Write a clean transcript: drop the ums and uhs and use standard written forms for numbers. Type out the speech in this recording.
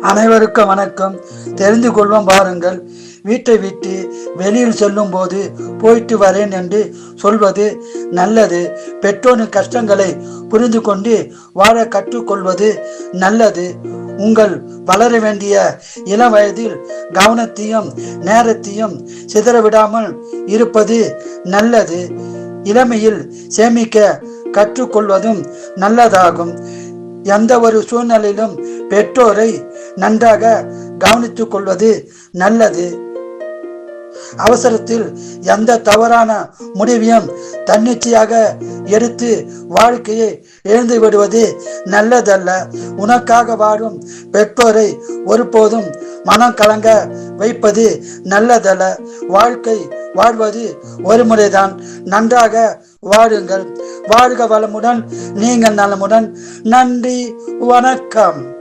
அனைவருக்கும் வணக்கம். தெரிந்து கொள்வோம் பாருங்கள். வீட்டை விட்டு வெளியில் செல்லும் போது போயிட்டு வரேன் என்று சொல்வது நல்லது. பெற்றோரின் கஷ்டங்களை புரிந்து கொண்டு வாழ கற்றுக்கொள்வது நல்லது. உங்கள் வளர வேண்டிய இளம் வயதில் கவனத்தையும் நேரத்தையும் சிதறவிடாமல் இருப்பது நல்லது. இளமையில் சேமிக்க கற்றுக்கொள்வதும் நல்லதாகும். எந்த ஒரு சூழ்நிலையிலும் பெற்றோரை நன்றாக கவனித்துக் கொள்வது நல்லது. அவசரத்தில் எந்த தவறான முடிவையும் தன்னிச்சையாக எடுத்து வாழ்க்கையை இழந்து விடுவது நல்லதல்ல. உனக்காக வாழும் பெற்றோரை ஒருபோதும் மனம் கலங்க வைப்பது நல்லதல்ல. வாழ்க்கை வாழ்வது ஒரு முறைதான். நன்றாக வாழுங்கள். வாழ்க வளமுடன், நீங்கள் நலமுடன். நன்றி, வணக்கம்.